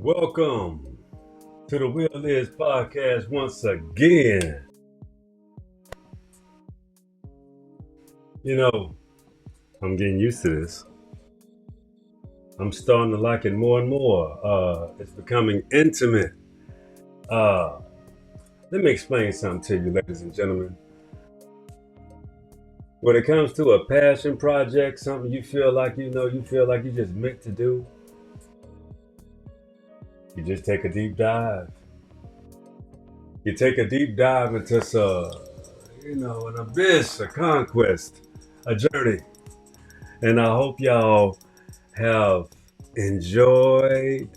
Welcome to the Will Is podcast once again. You know, I'm getting used to this. I'm starting to like it more and more. It's becoming intimate. Uh, Let me explain something to you, ladies and gentlemen. When it comes to a passion project, something you feel like you just meant to do, you just take a deep dive. You take a deep dive into an abyss, a conquest, a journey. And I hope y'all have enjoyed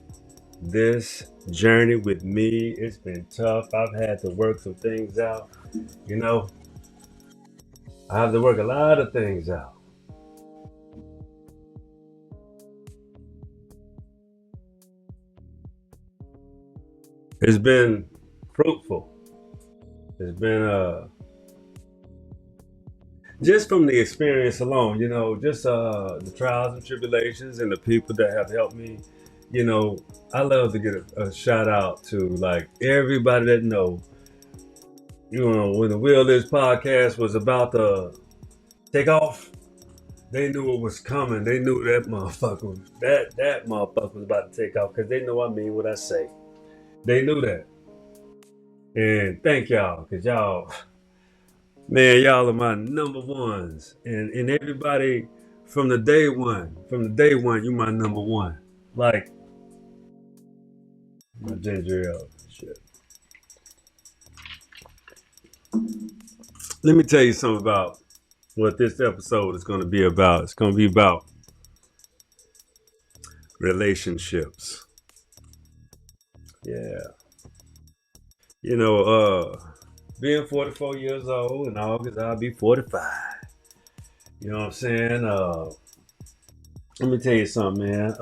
this journey with me. It's been tough. I've had to work some things out. You know, I have to work a lot of things out. It's been fruitful. It's been just from the experience alone, just the trials and tribulations and the people that have helped me. You know, I love to get a shout out to like everybody that when the Will Is podcast was about to take off, they knew it was coming. They knew that motherfucker was about to take off because they know I mean what I say. They knew that. And thank y'all, because y'all are my number ones. And everybody from the day one, you my number one. Like my ginger ale shit. Let me tell you something about what this episode is going to be about. It's going to be about relationships. Yeah. You know, being 44 years old in August, I'll be 45. You know what I'm saying? Let me tell you something, man.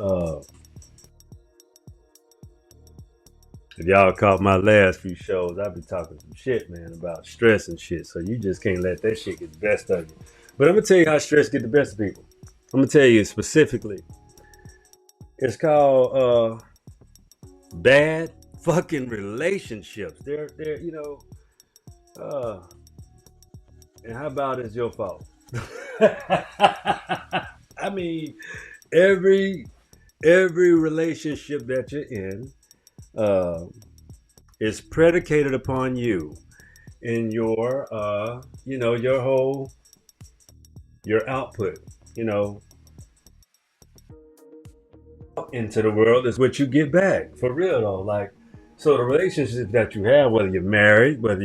If y'all caught my last few shows, I've been talking some shit, man, about stress and shit. So you just can't let that shit get the best of you. But I'm gonna tell you how stress get the best of people. I'm gonna tell you specifically. It's called bad fucking relationships. They're and how about it's your fault? I mean, every relationship that you're in uh, is predicated upon you in your output. You know, into the world is what you get back for real though. Like, so the relationships that you have, whether you're married, whether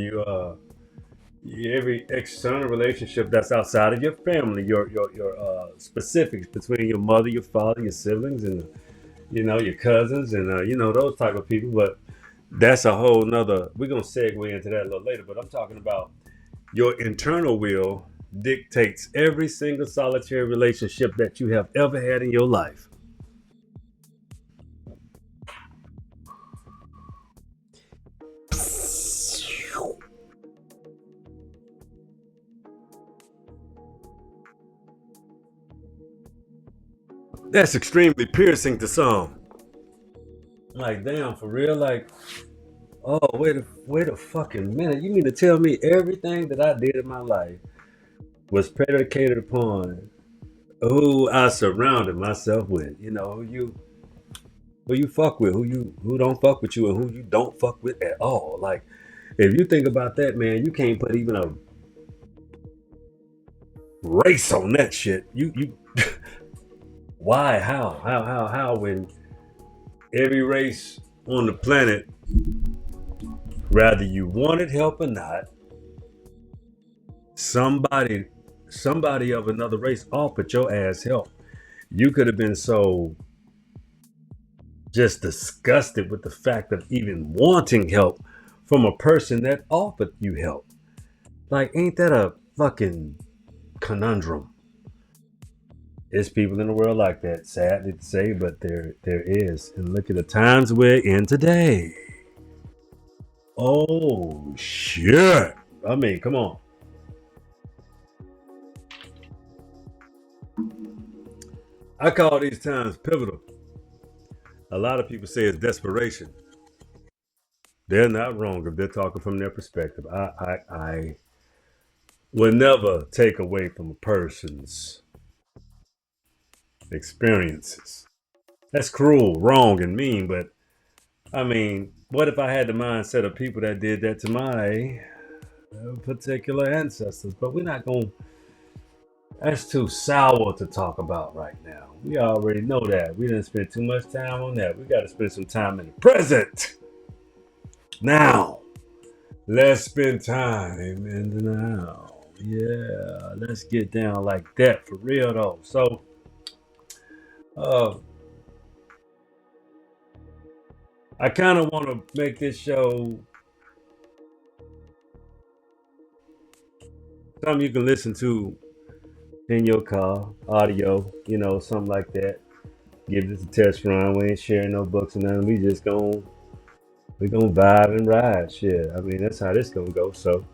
every external relationship that's outside of your family, your specifics between your mother, your father, your siblings, and your cousins, and those type of people. But that's a whole nother. We're gonna segue into that a little later. But I'm talking about your internal will dictates every single solitary relationship that you have ever had in your life. That's extremely piercing to some. Like, damn, for real? Like, oh, wait a fucking minute. You mean to tell me everything that I did in my life was predicated upon who I surrounded myself with? Who you fuck with, who don't fuck with you, and who you don't fuck with at all. Like, if you think about that, man, you can't put even a race on that shit. You why? How? When every race on the planet, whether you wanted help or not, somebody of another race offered your ass help. You could have been so just disgusted with the fact of even wanting help from a person that offered you help. Like, ain't that a fucking conundrum? There's people in the world like that, sadly to say, but there is. And look at the times we're in today. Oh shit. I mean, come on. I call these times pivotal. A lot of people say it's desperation. They're not wrong if they're talking from their perspective. I will never take away from a person's experiences. That's cruel, wrong, and mean, but I mean, what if I had the mindset of people that did that to my particular ancestors? But we're not going, that's too sour to talk about right now. We already know that. We didn't spend too much time on that. We got to spend some time in the present. Now, let's spend time in the now. Yeah, let's get down like that for real though. So, uh, I kind of want to make this show something you can listen to in your car, audio, something like that. Give this a test run. We ain't sharing no books or nothing. We gonna vibe and ride. Shit. I mean, that's how this gonna go. So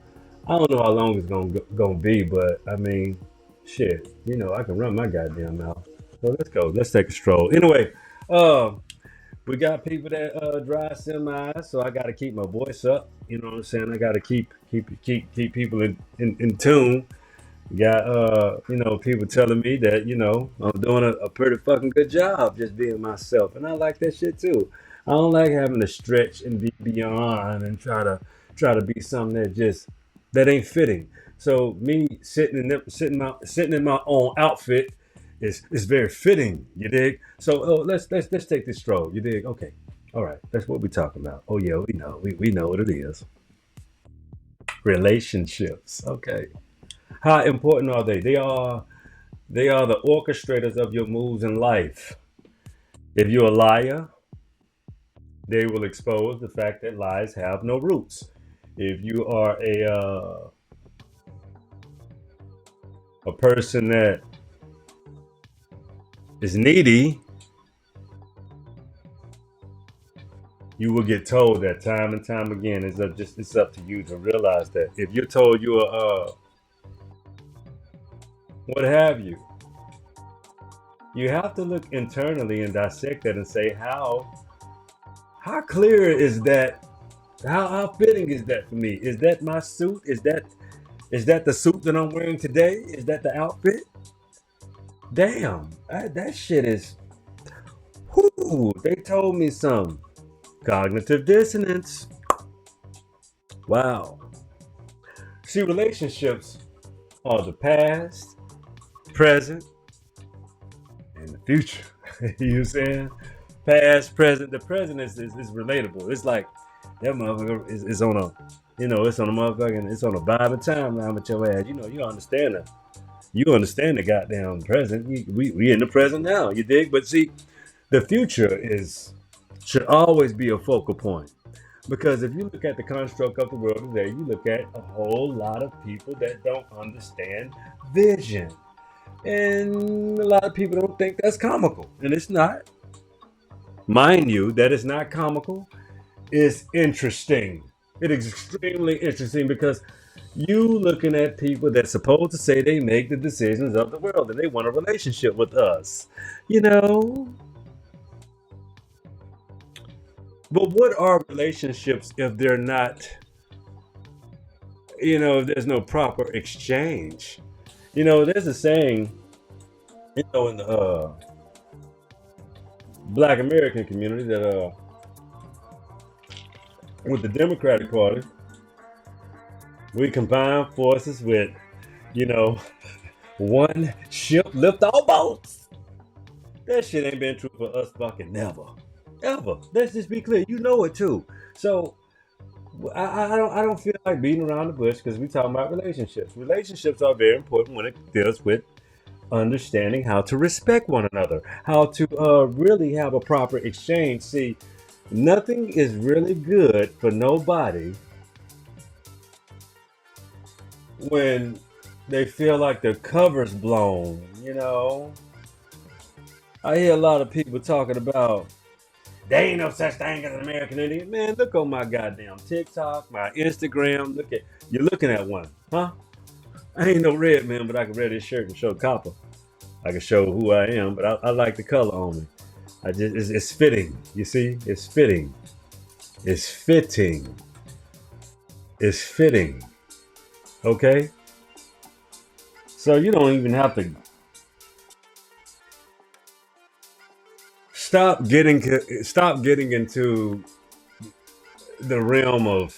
I don't know how long it's gonna be, but I mean, shit. I can run my goddamn mouth. So let's go. Let's take a stroll. Anyway, uh, we got people that drive semis, so I got to keep my voice up. You know what I'm saying? I got to keep people in tune. Got people telling me that I'm doing a pretty fucking good job just being myself, and I like that shit too. I don't like having to stretch and be beyond and try to be something that ain't fitting. So me sitting in my own outfit is very fitting. You dig? So let's take this stroll. You dig? Okay, all right. That's what we talking about. Oh yeah, we know what it is. Relationships. Okay. How important are they? They are the orchestrators of your moves in life. If you're a liar, they will expose the fact that lies have no roots. If you are a person that is needy, you will get told that time and time again. It's up to you to realize that. If you're told you are what have you, you have to look internally and dissect that and say how clear is that. How fitting is that for me? Is that my suit? Is that the suit that I'm wearing today? Is that the outfit? Damn, that shit is. Whoo! They told me some cognitive dissonance. Wow. See, relationships are the past, present, and the future. You know what I'm saying? Past, present. The present is relatable. It's like that motherfucker is on a, it's on a motherfucking, it's on a vibe of timeline with your ass. You understand that. You understand the goddamn present. We in the present now. You dig? But see, the future should always be a focal point. Because if you look at the construct of the world today, you look at a whole lot of people that don't understand vision. And a lot of people don't think that's comical. And it's not. Mind you, that is not comical. It's interesting. It is extremely interesting because you looking at people that's supposed to say they make the decisions of the world and they want a relationship with us. You know? But what are relationships if they're not, if there's no proper exchange? There's a saying, in the Black American community that with the Democratic Party, we combine forces with, you know, one ship lift all boats. That shit ain't been true for us fucking never. Ever. Let's just be clear. You know it too. So I don't feel like beating around the bush because we talking about relationships. Relationships are very important when it deals with understanding how to respect one another, how to really have a proper exchange. See, nothing is really good for nobody when they feel like their cover's blown. I hear a lot of people talking about there ain't no such thing as an American Indian. Man, look on my goddamn TikTok, my Instagram. You're looking at one, huh? I ain't no red man, but I can wear this shirt and show copper. I can show who I am, but I like the color on me. it's fitting. You see, it's fitting. It's fitting. It's fitting. Okay. So you don't even have to stop getting into the realm of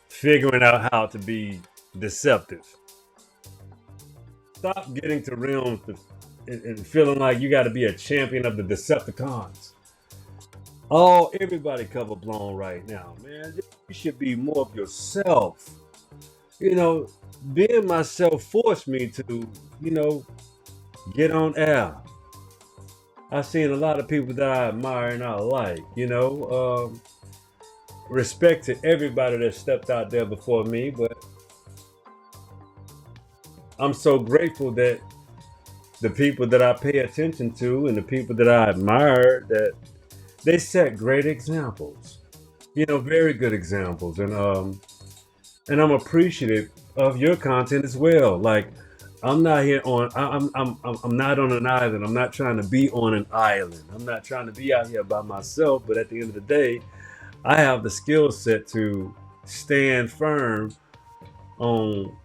figuring out how to be deceptive. Stop getting to realms and feeling like you got to be a champion of the Decepticons. Oh, everybody cover blown right now, man. You should be more of yourself. You know, being myself forced me to, you know, get on air. I've seen a lot of people that I admire and I like, respect to everybody that stepped out there before me, but I'm so grateful that the people that I pay attention to and the people that I admire, that they set great examples, very good examples. And I'm appreciative of your content as well. Like, I'm not here on I'm not on an island. I'm not trying to be on an island. I'm not trying to be out here by myself, but at the end of the day, I have the skill set to stand firm on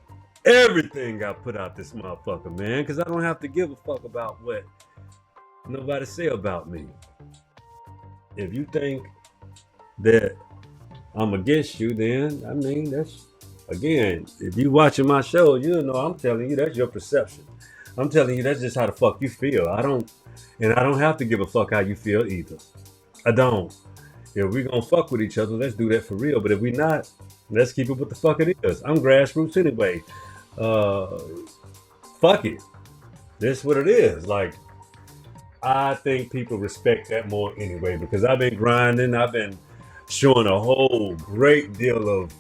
everything I put out this motherfucker, man, because I don't have to give a fuck about what nobody say about me. If you think that I'm against you, then I mean, that's, again, if you watching my show, you know I'm telling you that's your perception. I'm telling you that's just how the fuck you feel. I don't have to give a fuck how you feel either. I don't. If we gonna fuck with each other, let's do that for real. But if we not, let's keep it what the fuck it is. I'm grassroots anyway. Uh, Fuck it. This is what it is. Like, I think people respect that more anyway because I've been grinding. I've been showing a whole great deal of,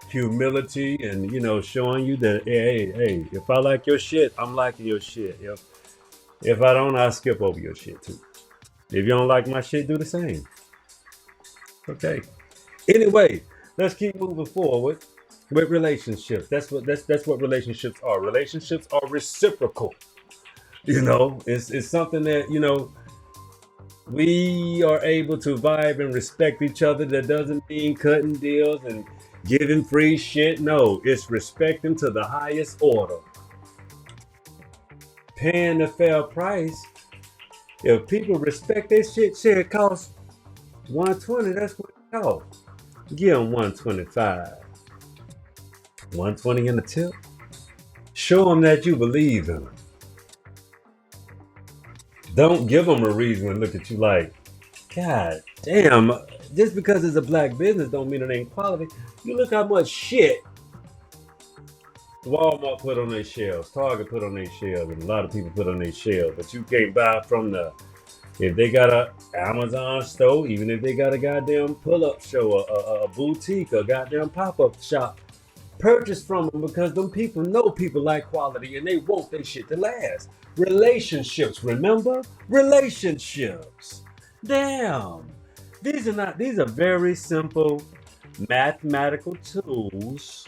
humility and, showing you that, hey, if I like your shit, I'm liking your shit. If I don't, I skip over your shit too. If you don't like my shit, do the same. Okay. Anyway, let's keep moving forward with relationships. That's what relationships are. Relationships are reciprocal. It's something that, we are able to vibe and respect each other. That doesn't mean cutting deals and giving free shit. No, it's respecting to the highest order. Paying the fair price. If people respect their shit, it costs $120. That's what it costs. Give them $125. $120 in the tip. Show them that you believe in them. Don't give them a reason to look at you like, God damn, just because it's a black business don't mean it ain't quality. You look how much shit Walmart put on their shelves, Target put on their shelves, and a lot of people put on their shelves. But you can't buy from if they got a Amazon store, even if they got a goddamn pull-up show, a boutique, a goddamn pop-up shop, purchase from them because them people know people like quality and they want their shit to last. Relationships, remember? Relationships. Damn. These are very simple mathematical tools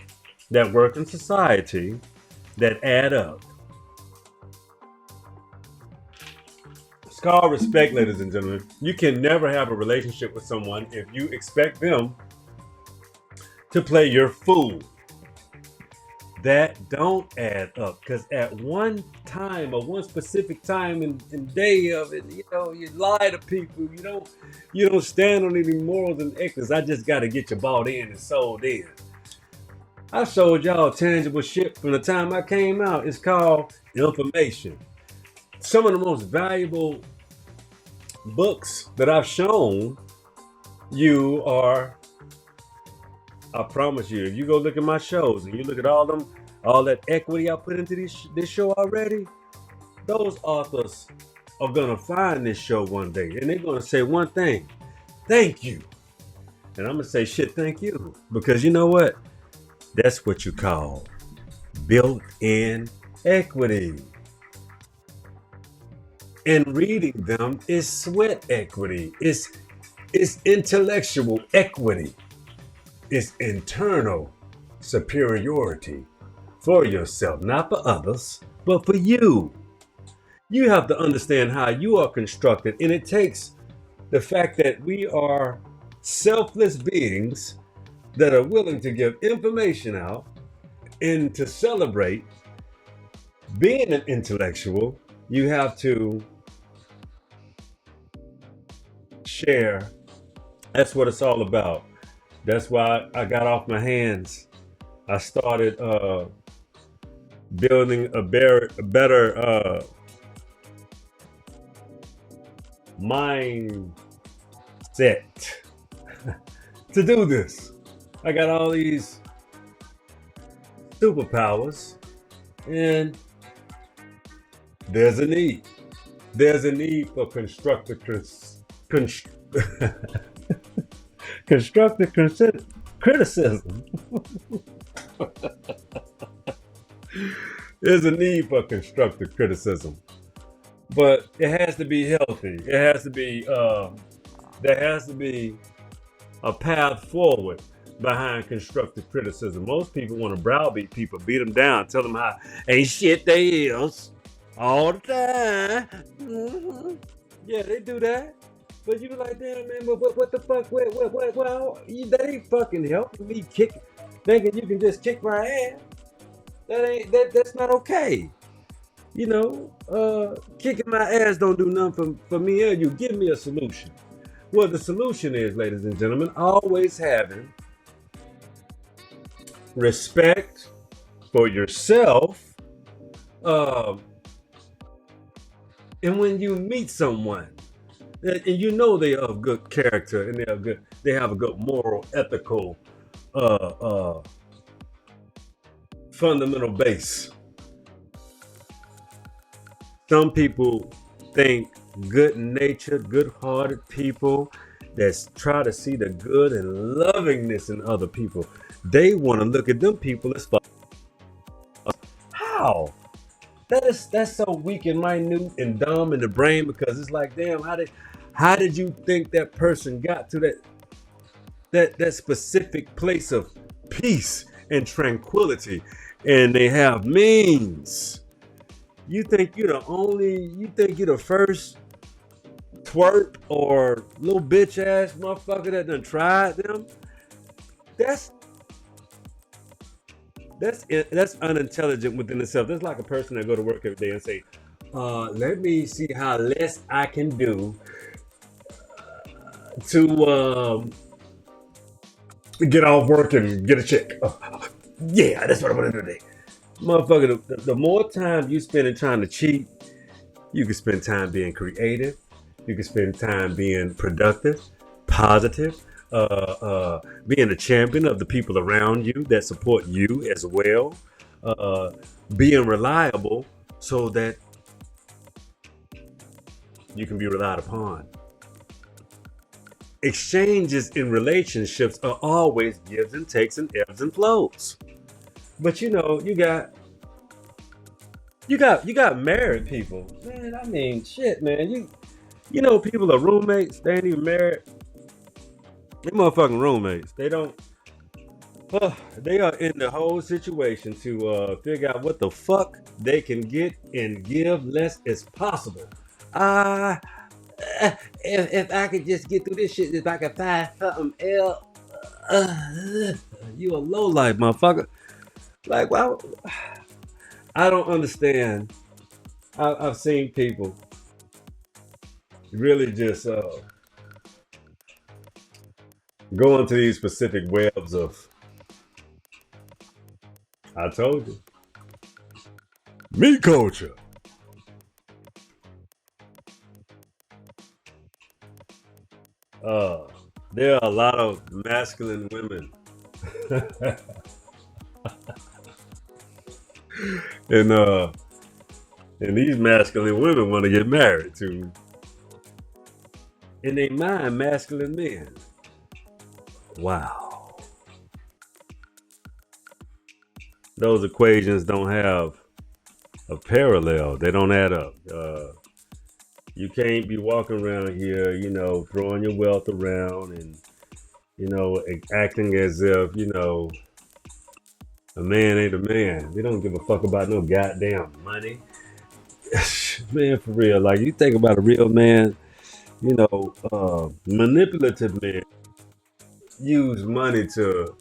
that work in society that add up. It's called respect, ladies and gentlemen. You can never have a relationship with someone if you expect them to play your fool. That don't add up, because at one time or one specific time and day of it, you lie to people. You don't stand on any morals and ethics. I just got to get you bought in and sold in. I showed y'all tangible shit from the time I came out. It's called information. Some of the most valuable books that I've shown you are, I promise you, if you go look at my shows and you look at all that equity I put into this show already, those authors are gonna find this show one day and they're gonna say one thing: thank you. And I'm gonna say, shit, thank you, because you know what? That's what you call built-in equity. And reading them is sweat equity. It's intellectual equity. It's internal superiority for yourself, not for others, but for you. You have to understand how you are constructed, and it takes the fact that we are selfless beings that are willing to give information out and to celebrate being an intellectual. You have to share. That's what it's all about. That's why I got off my hands. I started building a better mindset to do this. I got all these superpowers, and there's a need. There's a need for constructive constructive criticism. There's a need for constructive criticism, but it has to be healthy. It has to be. There has to be a path forward behind constructive criticism. Most people want to browbeat people, beat them down, tell them how ain't shit they is all the time. Yeah, they do that. But you be like, damn man, what the fuck? Well, that ain't fucking helping me kick, thinking you can just kick my ass. That's not okay. Kicking my ass don't do nothing for me or you. Give me a solution. Well, the solution is, ladies and gentlemen, always having respect for yourself. And when you meet someone, and you know they are of good character and they have a good moral, ethical, fundamental base. Some people think good-natured, good-hearted people that try to see the good and lovingness in other people. They want to look at them people as fuck. How? That's so weak and minute and dumb in the brain, because it's like, damn, how did you think that person got to that specific place of peace and tranquility, and they have means? You think you're the first twerp or little bitch ass motherfucker that done tried them? That's unintelligent within itself. That's like a person that go to work every day and say, let me see how less I can do to get off work and get a check. Yeah, that's what I'm gonna do today. Motherfucker, the more time you spend in trying to cheat, you can spend time being creative. You can spend time being productive, positive, being a champion of the people around you that support you as well, being reliable so that you can be relied upon. Exchanges in relationships are always gives and takes and ebbs and flows. But you got married people. Man, I mean shit, man. People are roommates, they ain't even married. They motherfucking roommates. They are in the whole situation to figure out what the fuck they can get and give less as possible. Uh, if I could just get through this shit, if I could find something else, you a low life motherfucker. Like, wow, I don't understand. I've seen people really just go into these specific webs of, I told you, meat culture. Uh, there are a lot of masculine women, and these masculine women want to get married to, and they mind masculine men. Wow, those equations don't have a parallel. They don't add up. You can't be walking around here, throwing your wealth around and, acting as if, a man ain't a man. They don't give a fuck about no goddamn money. Man, for real. Like you think about a real man, manipulative men use money to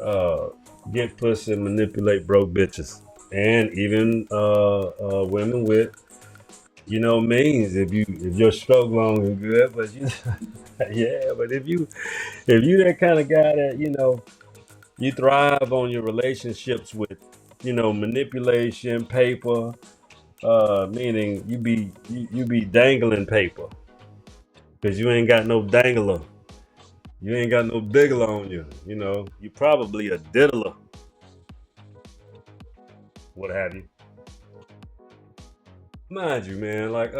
uh, get pussy and manipulate broke bitches, and even women with means. If your stroke long and good, but yeah, but if you that kind of guy that you thrive on your relationships with manipulation, paper, meaning you be dangling paper because you ain't got no dangler. You ain't got no diggler on you. You probably a diddler, what have you. Mind you, man, like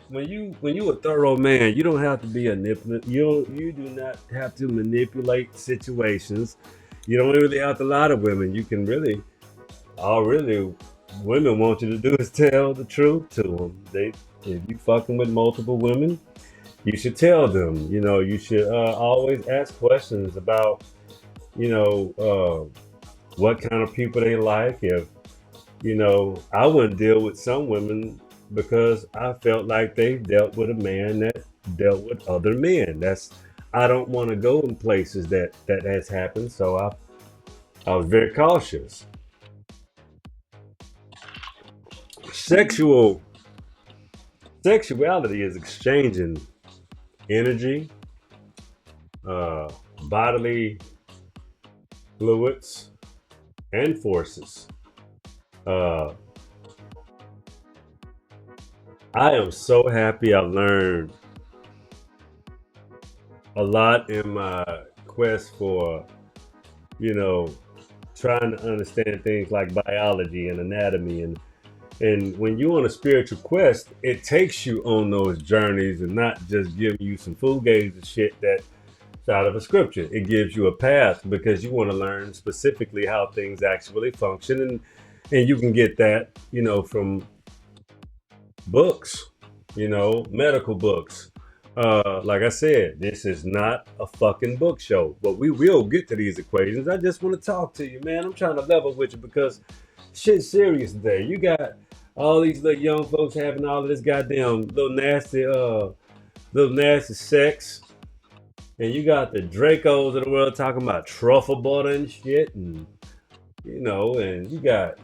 when you a thorough man, you don't have to be a you do not have to manipulate situations. You don't really have to lie to women. You can really all really women want you to do is tell the truth to them. If you fucking with multiple women, you should tell them. You should always ask questions about you know what kind of people they like. If I wouldn't deal with some women because I felt like they dealt with a man that dealt with other men. I don't want to go in places that has happened. So I was very cautious. Sexual Sexuality is exchanging energy, uh, bodily fluids, and forces. Uh, I am so happy I learned a lot in my quest for, you know, trying to understand things like biology and anatomy. And when you're on a spiritual quest, it takes you on those journeys and not just giving you some fugazi and shit that's out of a scripture. It gives you a path because you want to learn specifically how things actually function, and you can get that, from books, medical books. Like I said, this is not a fucking book show, but we will get to these equations. I just want to talk to you, man. I'm trying to level with you because shit's serious today. You got all these little young folks having all of this goddamn little nasty sex, and you got the Dracos of the world talking about truffle butter and shit, and and you got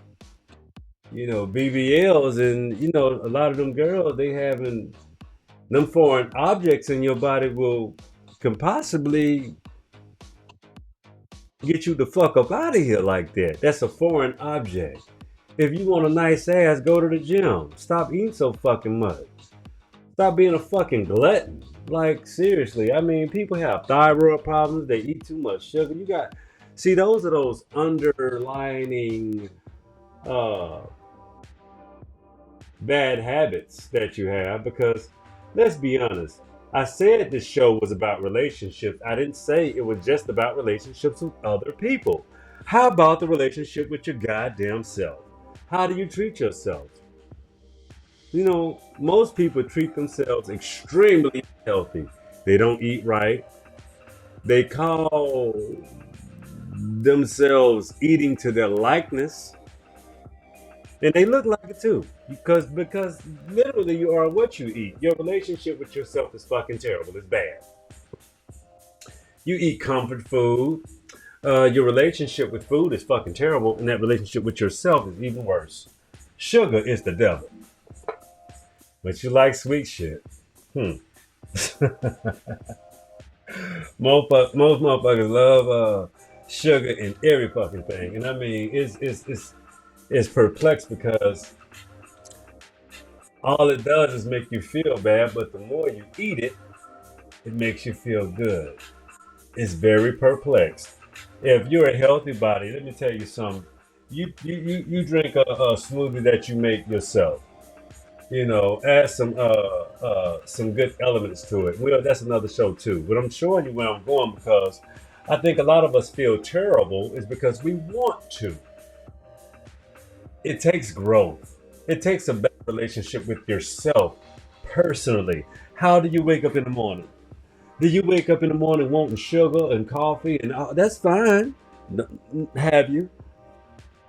BBLs, and a lot of them girls they having them foreign objects in your body can possibly get you the fuck up out of here like that. That's a foreign object. If you want a nice ass, go to the gym. Stop eating so fucking much. Stop being a fucking glutton. Like seriously, I mean, people have thyroid problems. They eat too much sugar. See, those are those underlining uh, bad habits that you have because let's be honest. I said this show was about relationships. I didn't say it was just about relationships with other people. How about the relationship with your goddamn self? How do you treat yourself? Most people treat themselves extremely healthy. They don't eat right. They call themselves eating to their likeness, and they look like it too. Because literally you are what you eat. Your relationship with yourself is fucking terrible. It's bad. You eat comfort food. Your relationship with food is fucking terrible, and that relationship with yourself is even worse. Sugar is the devil, but you like sweet shit. Hmm. Most motherfuckers love sugar in every fucking thing, and I mean it's perplexed because all it does is make you feel bad, but the more you eat it, it makes you feel good. It's very perplexed. If you're a healthy body, let me tell you something. You drink a smoothie that you make yourself. Add some good elements to it. Well, that's another show too. But I'm showing you where I'm going because I think a lot of us feel terrible is because we want to. It takes growth. It takes a better relationship with yourself personally. How do you wake up in the morning? Do you wake up in the morning wanting sugar and coffee and that's fine? Have you?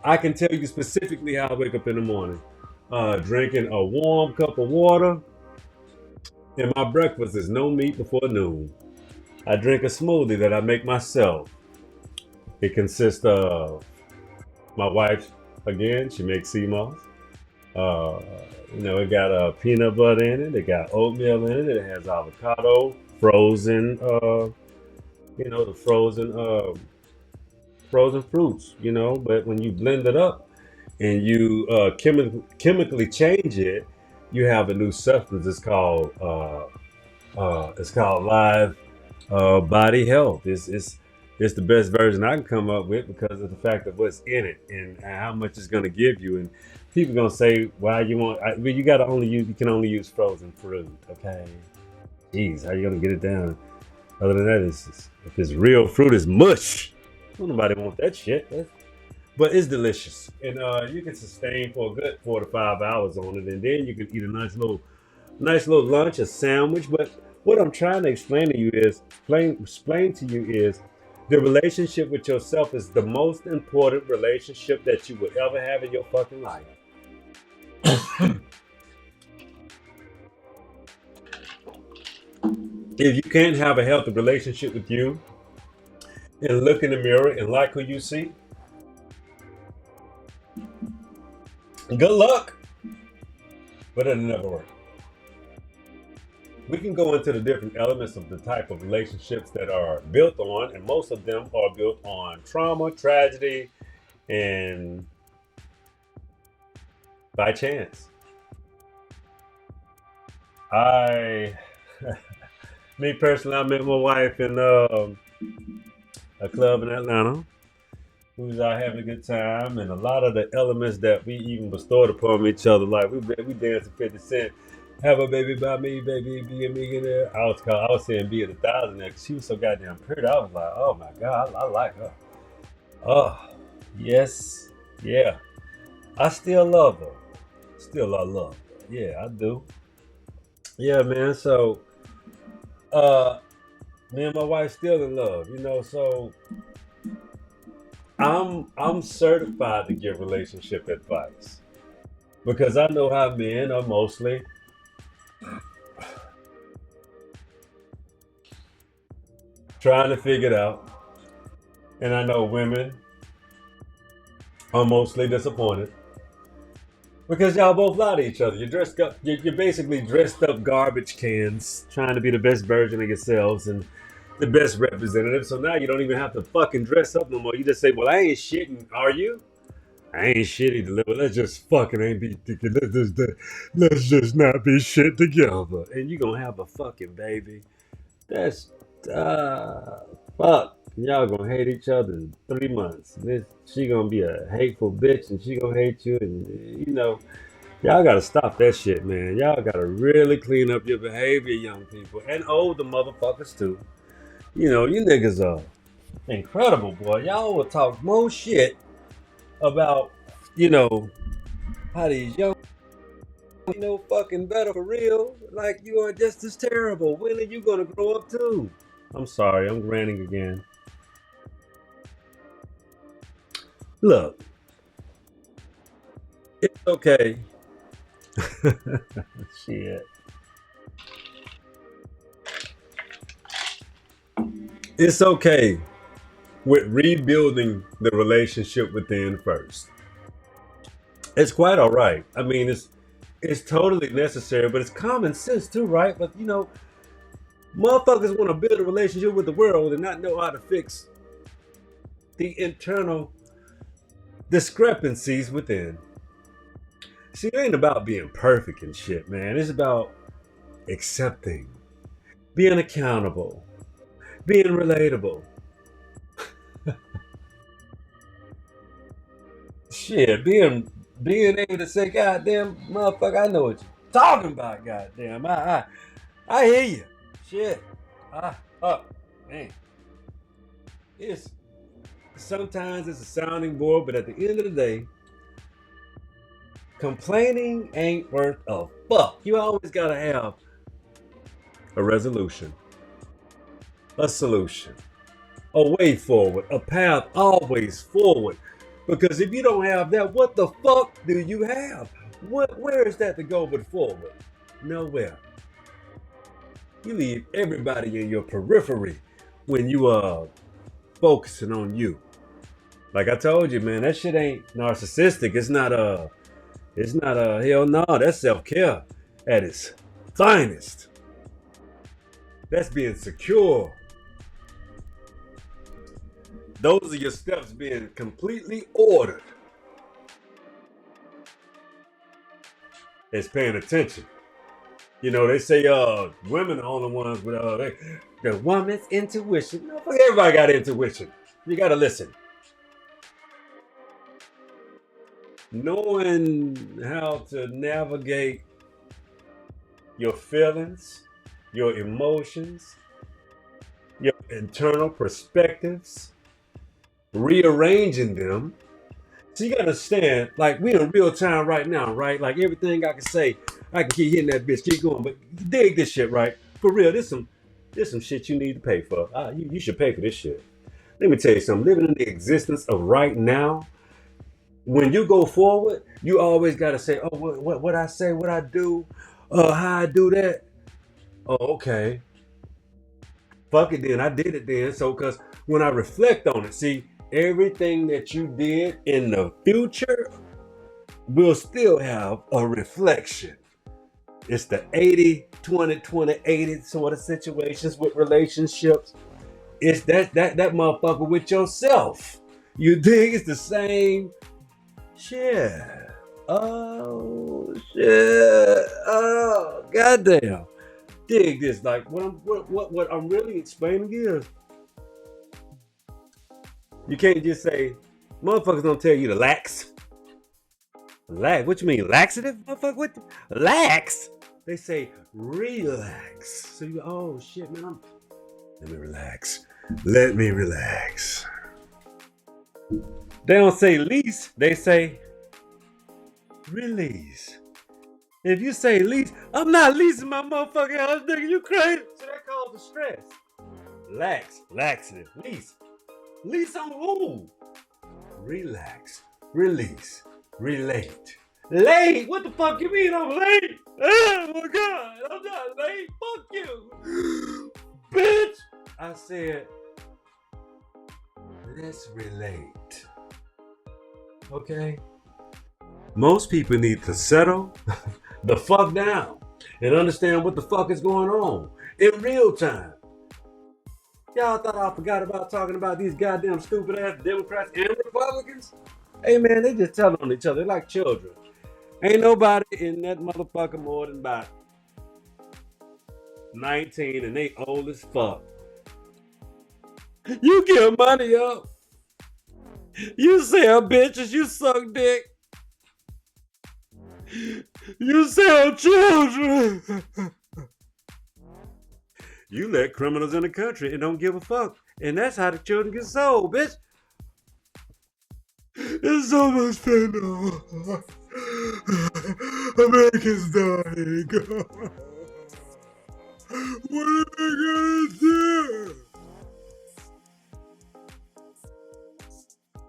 I can tell you specifically how I wake up in the morning. drinking a warm cup of water, and my breakfast is no meat before noon. I drink a smoothie that I make myself. It consists of my wife, again, she makes sea moss. Uh, it got peanut butter in it. It got oatmeal in it. It has avocado, frozen, the frozen fruits. But when you blend it up and you chemically change it, you have a new substance. It's called Live Body Health. It's the best version I can come up with because of the fact of what's in it and how much it's going to give you. And people gonna say, "Why you want?" You gotta only use. You can only use frozen fruit. Okay. Jeez, how you gonna get it down? Other than that, if it's real fruit, it's mush. Don't nobody want that shit. But it's delicious, and you can sustain for a good 4 to 5 hours on it, and then you can eat a nice little lunch, a sandwich. But what I'm trying to explain to you is the relationship with yourself is the most important relationship that you would ever have in your fucking life. If you can't have a healthy relationship with you and look in the mirror and like who you see, good luck. But it'll never work. We can go into the different elements of the type of relationships that are built on, and most of them are built on trauma, tragedy, and by chance. I, me personally, I met my wife in a club in Atlanta. We was out having a good time, and a lot of the elements that we even bestowed upon each other, like we danced to 50 Cent, have a baby by me, baby, be a millionaire. I was saying be at 1,000 there, 'cause she was so goddamn pretty. I was like, oh my god, I like her. Oh, yes, yeah. I still love her. Still, I love her. Yeah, I do. Yeah, man. So, uh, me and my wife still in love, So I'm certified to give relationship advice because I know how men are mostly trying to figure it out, and I know women are mostly disappointed because y'all both lie to each other. You're dressed up. You're basically dressed up garbage cans, trying to be the best version of yourselves and the best representative. So now you don't even have to fucking dress up no more. You just say, "Well, I ain't shitting. Are you? I ain't shitty deliver. Let's just fucking ain't be thinking. Let's just not be shit together." And you gonna have a fucking baby. That's fuck. Y'all gonna hate each other in 3 months. She gonna be a hateful bitch, and she gonna hate you. And y'all gotta stop that shit, man. Y'all gotta really clean up your behavior, young people, and older motherfuckers too. You niggas are incredible, boy. Y'all will talk more shit about, you know, how these young fucking better for real. Like you are just as terrible. When are you gonna grow up too? I'm sorry, I'm ranting again. Look, it's okay. Shit. It's okay with rebuilding the relationship within first. It's quite all right. I mean, it's totally necessary, but it's common sense too, right? But motherfuckers want to build a relationship with the world and not know how to fix the internal discrepancies within. See, it ain't about being perfect and shit, man. It's about accepting, being accountable, being relatable. Shit, being able to say, "Goddamn, motherfucker, I know what you're talking about. Goddamn, I hear you." Shit, man. It's sometimes it's a sounding board, but at the end of the day, complaining ain't worth a fuck. You always gotta have a resolution, a solution, a way forward, a path always forward. Because if you don't have that, what the fuck do you have? Where is that to go but forward? Nowhere. You leave everybody in your periphery when you are focusing on you. Like I told you, man, that shit ain't narcissistic. It's not a hell no. That's self-care at its finest. That's being secure. Those are your steps being completely ordered. It's paying attention. You know, they say women are the only ones with the woman's intuition. No, fuck, everybody got intuition. You gotta listen. Knowing how to navigate your feelings, your emotions, your internal perspectives, rearranging them. So you gotta understand, like we in real time right now, right? Like everything I can say, I can keep hitting that bitch, keep going. But dig this shit, right? For real, this some shit you need to pay for. You should pay for this shit. Let me tell you something. Living in the existence of right now, when you go forward, you always gotta say, oh, what I say, what I do, how I do that. Oh, okay. Fuck it then. I did it then. So, cause when I reflect on it, see, everything that you did in the future will still have a reflection. It's the 80-20-20-80 sort of situations with relationships. It's that motherfucker with yourself. You dig? It's the same shit. Oh shit. Oh goddamn. Dig this. Like what I'm really explaining is you can't just say motherfuckers don't tell you to lax. Lax? What you mean? Laxative? Motherfucker, what? Lax? They say relax. So you go, oh shit, man, let me relax. Let me relax. They don't say lease, they say release. If you say lease, I'm not leasing my motherfucking house, nigga. You crazy? So that causes stress. Laxative, lease. Lease on who? Relax, release, relate. Late? What the fuck you mean I'm late? Oh my god, I'm not late. Fuck you. Bitch. I said, let's relate. Okay? Most people need to settle the fuck down and understand what the fuck is going on in real time. Y'all thought I forgot about talking about these goddamn stupid ass Democrats and Republicans? Hey man, they just telling on each other like children. Ain't nobody in that motherfucker more than about 19 and they old as fuck. You give money up. You sell bitches, you suck dick. You sell children. You let criminals in the country and don't give a fuck. And that's how the children get sold, bitch. There's so much fentanyl. Americans dying. What are they gonna do?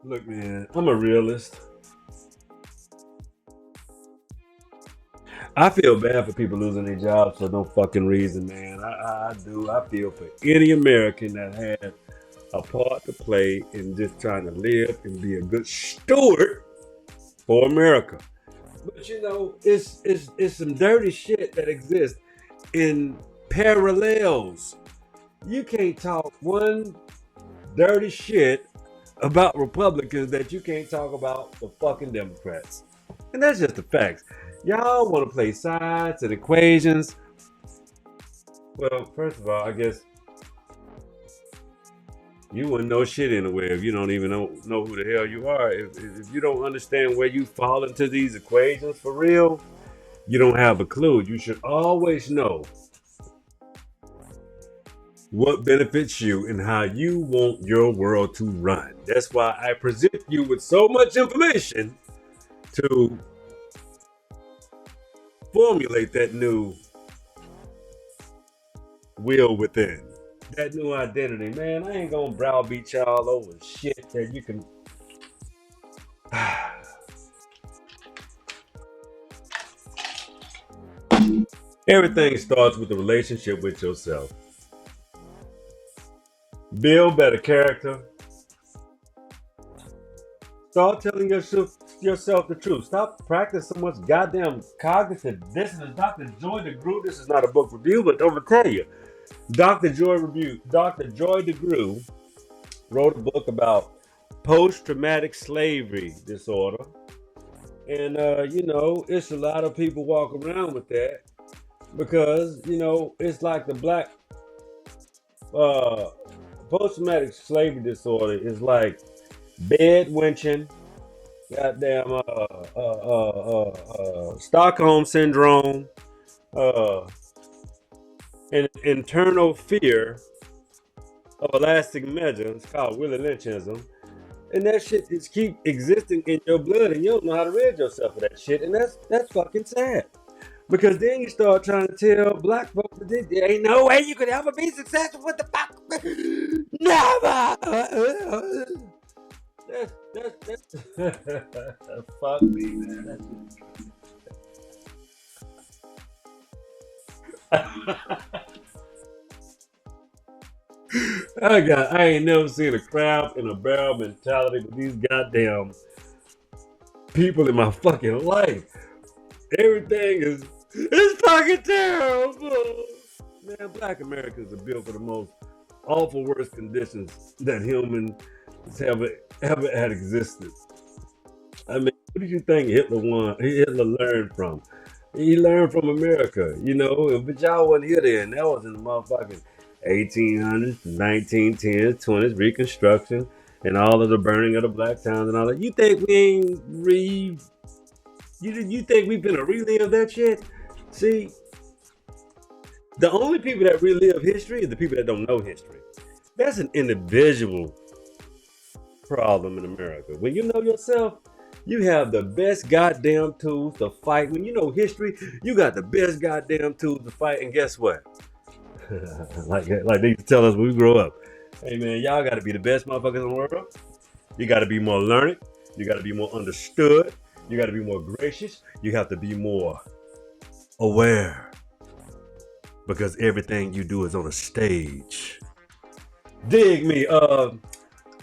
Look, man, I'm a realist. I feel bad for people losing their jobs for no fucking reason, man. I do. I feel for any American that had a part to play in just trying to live and be a good steward for America. But you know, it's some dirty shit that exists in parallels. You can't talk one dirty shit about Republicans that you can't talk about the fucking Democrats. And that's just the facts. Y'all want to play sides and equations. Well, first of all, I guess you wouldn't know shit anyway if you don't even know who the hell you are. If you don't understand where you fall into these equations for real, you don't have a clue. You should always know what benefits you and how you want your world to run. That's why I present you with so much information to formulate that new will within. That new identity, man. I ain't gonna browbeat y'all over shit that you can. Everything starts with the relationship with yourself. Build better character. Start telling yourself the truth. Stop practicing so much goddamn cognitive dissonance. Dr. Joy DeGruy, this is not a book review, but I'm gonna tell you, Dr. Joy DeGruy wrote a book about post-traumatic slavery disorder, and it's a lot of people walk around with that because it's like the black uh, post-traumatic slavery disorder is like bed wenching, goddamn Stockholm syndrome, uh, and internal fear of a lasting measure. It's called Willie Lynchism. And that shit just keep existing in your blood, and you don't know how to rid yourself of that shit, and that's fucking sad. Because then you start trying to tell black folks that there ain't no way you could ever be successful with the fuck. Never. That's fuck me, man. I ain't never seen a crab in a barrel mentality with these goddamn people in my fucking life. Everything is it's fucking terrible. Man, black Americans are built for the most awful worst conditions that humans ever had existed. I mean, what did you think Hitler learned from? He learned from America, but y'all wasn't here then. That was in the motherfucking 1800s, 1910s, 20s, Reconstruction, and all of the burning of the black towns and all that. You think we ain't you think we finna relive that shit? See, the only people that relive history is the people that don't know history. That's an individual problem in America. When you know yourself, you have the best goddamn tools to fight. When you know history, you got the best goddamn tools to fight. And guess what? like they used to tell us when we grow up. Hey man, y'all got to be the best motherfuckers in the world. You got to be more learned. You got to be more understood. You got to be more gracious. You have to be more aware. Because everything you do is on a stage. Dig me.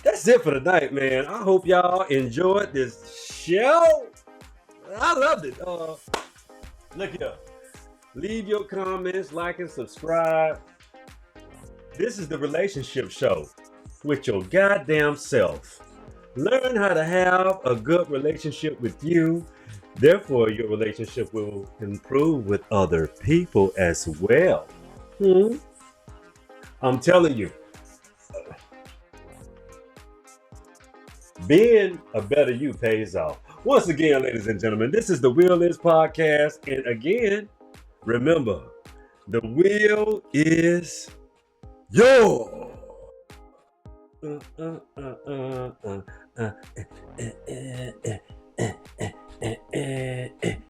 That's it for tonight, man. I hope y'all enjoyed this show. I loved it. Look here. Leave your comments, like, and subscribe. This is the relationship show with your goddamn self. Learn how to have a good relationship with you. Therefore, your relationship will improve with other people as well. I'm telling you, being a better you pays off. Once again, ladies and gentlemen, this is the Will Is Podcast. And again, remember, the will is yours.